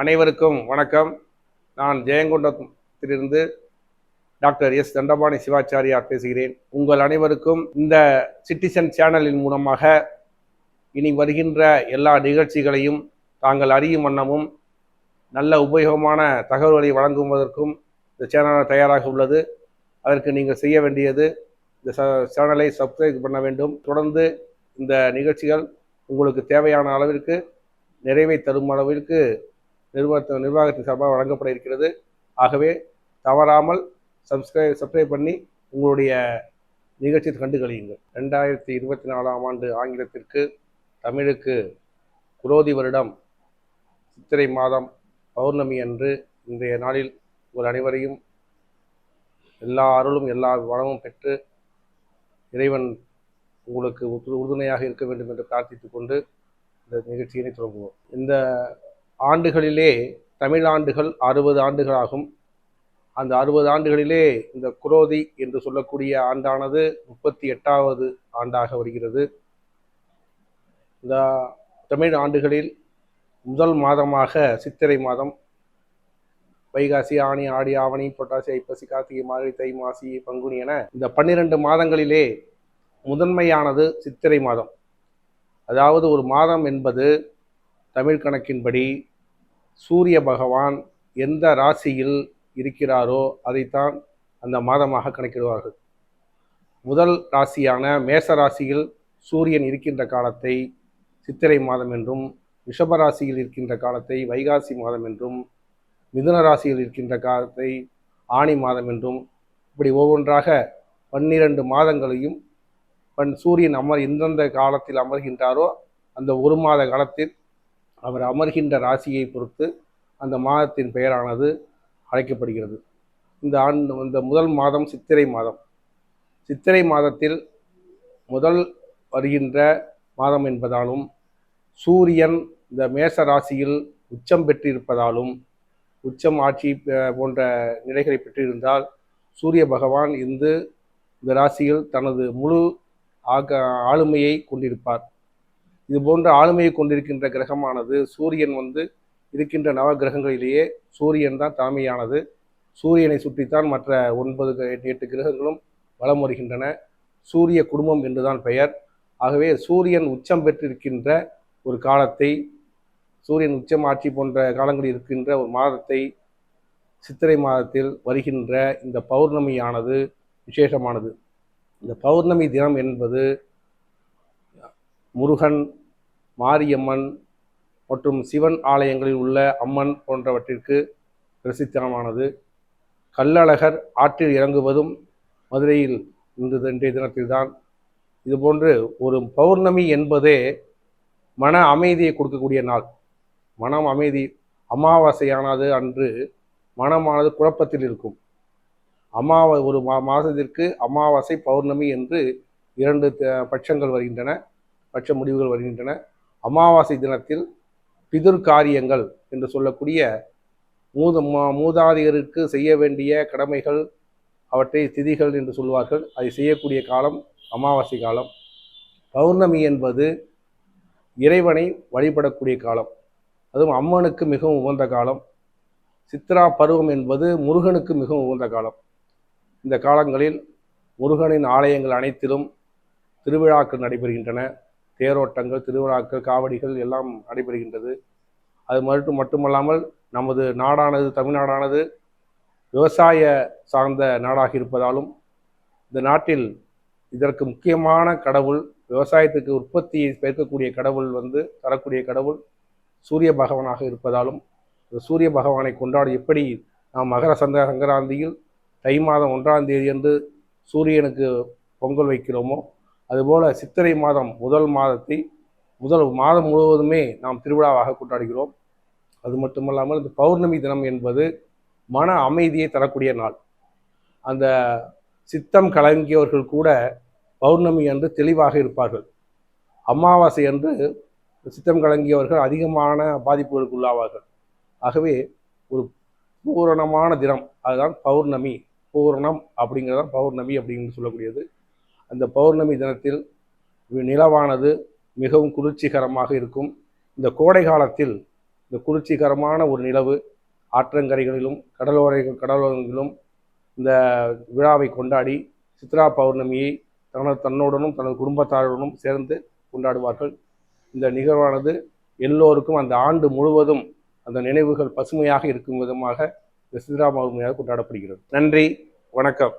அனைவருக்கும் வணக்கம். நான் ஜெயங்கொண்டத்திலிருந்து டாக்டர் எஸ் தண்டபாணி சிவாச்சாரியார் பேசுகிறேன். உங்கள் அனைவருக்கும் இந்த சிட்டிசன் சேனலின் மூலமாக இனி வருகின்ற எல்லா நிகழ்ச்சிகளையும் தாங்கள் அறியும் வண்ணமும் நல்ல உபயோகமான தகவல்களை வழங்குவதற்கும் இந்த சேனல் தயாராக உள்ளது. அதற்கு நீங்கள் செய்ய வேண்டியது இந்த சேனலை சப்ஸ்கிரைப் பண்ண வேண்டும். தொடர்ந்து இந்த நிகழ்ச்சிகள் உங்களுக்கு தேவையான அளவிற்கு நிறைவை தரும் அளவிற்கு நிர்வாகத்தின் சார்பாக வழங்கப்பட இருக்கிறது. ஆகவே தவறாமல் சப்ஸ்கிரைப் பண்ணி உங்களுடைய நிகழ்ச்சியை கண்டுகளியுங்கள். 2024ஆம் ஆண்டு ஆங்கிலத்திற்கு, தமிழுக்கு குரோதி வருடம் சித்திரை மாதம் பௌர்ணமி அன்று இன்றைய நாளில் உங்கள் அனைவரையும் எல்லா அருளும் எல்லா வளமும் பெற்று இறைவன் உங்களுக்கு உறுதுணையாக இருக்க வேண்டும் என்று பிரார்த்தித்துக் கொண்டு இந்த நிகழ்ச்சியினை தொடங்குவோம். இந்த ஆண்டுகளிலே தமிழாண்டுகள் 60 ஆண்டுகளாகும். அந்த 60 ஆண்டுகளிலே இந்த குரோதி என்று சொல்லக்கூடிய ஆண்டானது 38வது ஆண்டாக வருகிறது. இந்த தமிழ் ஆண்டுகளில் முதல் மாதமாக சித்திரை மாதம், வைகாசி, ஆனி, ஆடி, ஆவணி, புரட்டாசி, ஐப்பசி, கார்த்திகை, மார்கழி, தை, மாசி, பங்குனி என இந்த 12 மாதங்களிலே முதன்மையானது சித்திரை மாதம். அதாவது ஒரு மாதம் என்பது தமிழ் கணக்கின்படி சூரிய பகவான் எந்த ராசியில் இருக்கிறாரோ அதைத்தான் அந்த மாதமாக கணக்கிடுவார்கள். முதல் ராசியான மேச ராசியில் சூரியன் இருக்கின்ற காலத்தை சித்திரை மாதம் என்றும், ரிஷப ராசியில் இருக்கின்ற காலத்தை வைகாசி மாதம் என்றும், மிதுன ராசியில் இருக்கின்ற காலத்தை ஆனி மாதம் என்றும், இப்படி ஒவ்வொன்றாக 12 மாதங்களையும் சூரியன் எந்தெந்த காலத்தில் அமர்கின்றாரோ அந்த ஒரு மாத காலத்தில் அவர் அமர்கின்ற ராசியை பொறுத்து அந்த மாதத்தின் பெயரானது அழைக்கப்படுகிறது. இந்த முதல் மாதம் சித்திரை மாதம். சித்திரை மாதத்தில் முதல் வருகின்ற மாதம் என்பதாலும், சூரியன் இந்த மேச ராசியில் உச்சம் பெற்றிருப்பதாலும், உச்சம் ஆட்சி போன்ற நிலைகளை பெற்றிருந்தால் சூரிய பகவான் இந்த ராசியில் தனது முழு ஆளுமையை கொண்டிருப்பார். இது போன்ற ஆளுமையை கொண்டிருக்கின்ற கிரகமானது சூரியன் இருக்கின்ற நவ கிரகங்களிலேயே சூரியன் தான் தலைமையானது. சூரியனை சுற்றித்தான் மற்ற 9-8 கிரகங்களும் வலம் வருகின்றன. சூரிய குடும்பம் என்றுதான் பெயர். ஆகவே சூரியன் உச்சம் பெற்றிருக்கின்ற ஒரு காலத்தை, சூரியன் உச்சம் ஆட்சி போன்ற காலங்களில் இருக்கின்ற ஒரு மாதத்தை சித்திரை மாதத்தில் வருகின்ற இந்த பௌர்ணமியானது விசேஷமானது. இந்த பௌர்ணமி தினம் என்பது முருகன், மாரியம்மன் மற்றும் சிவன் ஆலயங்களில் உள்ள அம்மன் போன்றவற்றிற்கு பிரசித்தமானது. கள்ளழகர் ஆற்றில் இறங்குவதும் மதுரையில் இன்றைய தினத்தில்தான். இதுபோன்று ஒரு பௌர்ணமி என்பதே மன அமைதியை கொடுக்கக்கூடிய நாள். மனம் அமைதி. அமாவாசையானது அன்று மனமானது குழப்பத்தில் இருக்கும். ஒரு மாதத்திற்கு அமாவாசை, பௌர்ணமி என்று 2 பட்சங்கள் வருகின்றன, பட்ச முடிவுகள் வருகின்றன. அமாவாசை தினத்தில் பிதுர் காரியங்கள் என்று சொல்லக்கூடிய மூதாதையருக்கு செய்ய வேண்டிய கடமைகள், அவற்றை திதிகள் என்று சொல்வார்கள். அதை செய்யக்கூடிய காலம் அமாவாசை காலம். பௌர்ணமி என்பது இறைவனை வழிபடக்கூடிய காலம், அதுவும் அம்மனுக்கு மிகவும் உகந்த காலம். சித்ரா பருவம் என்பது முருகனுக்கு மிகவும் உகந்த காலம். இந்த காலங்களில் முருகனின் ஆலயங்கள் அனைத்திலும் திருவிழாக்கள் நடைபெறுகின்றன. தேரோட்டங்கள், திருவிழாக்கள், காவடிகள் எல்லாம் நடைபெறுகின்றது. அது மட்டுமல்லாமல் நமது நாடானது, தமிழ்நாடானது விவசாய சார்ந்த நாடாக இருப்பதாலும், இந்த நாட்டில் இதற்கு முக்கியமான கடவுள், விவசாயத்துக்கு உற்பத்தியை பெருக்கக்கூடிய கடவுள் தரக்கூடிய கடவுள் சூரிய பகவானாக இருப்பதாலும், இந்த சூரிய பகவானை கொண்டாடி எப்படி நாம் மகர சங்கராந்தியில் தை மாதம் 1ஆம் தேதி என்று சூரியனுக்கு பொங்கல் வைக்கிறோமோ, அதுபோல சித்திரை மாதம் முதல் மாதம் முழுவதுமே நாம் திருவிழாவாக கொண்டாடுகிறோம். அது மட்டுமல்லாமல் இந்த பௌர்ணமி தினம் என்பது மன அமைதியை தரக்கூடிய நாள். அந்த சித்தம் கலங்கியவர்கள் கூட பௌர்ணமி அன்று தெளிவாக இருப்பார்கள். அமாவாசை அன்று சித்தம் கலங்கியவர்கள் அதிகமான பாதிப்புகளுக்கு உள்ளாவார்கள். ஆகவே ஒரு பூரணமான தினம், அதுதான் பௌர்ணமி. பூரணம் அப்படிங்கிறதான் பௌர்ணமி அப்படின்னு சொல்லக்கூடியது. அந்த பௌர்ணமி தினத்தில் நிலவானது மிகவும் குளிர்ச்சிகரமாக இருக்கும். இந்த கோடை காலத்தில் இந்த குளிர்ச்சிகரமான ஒரு நிலவு ஆற்றங்கரைகளிலும் கடலோரங்களிலும் இந்த விழாவை கொண்டாடி சித்ரா பௌர்ணமியை தன்னுடனும் தனது குடும்பத்தாருடனும் சேர்ந்து கொண்டாடுவார்கள். இந்த நிகழ்வானது எல்லோருக்கும் அந்த ஆண்டு முழுவதும் அந்த நினைவுகள் பசுமையாக இருக்கும் விதமாக இந்த சித்ரா பௌர்ணமியாக கொண்டாடப்படுகிறது. நன்றி, வணக்கம்.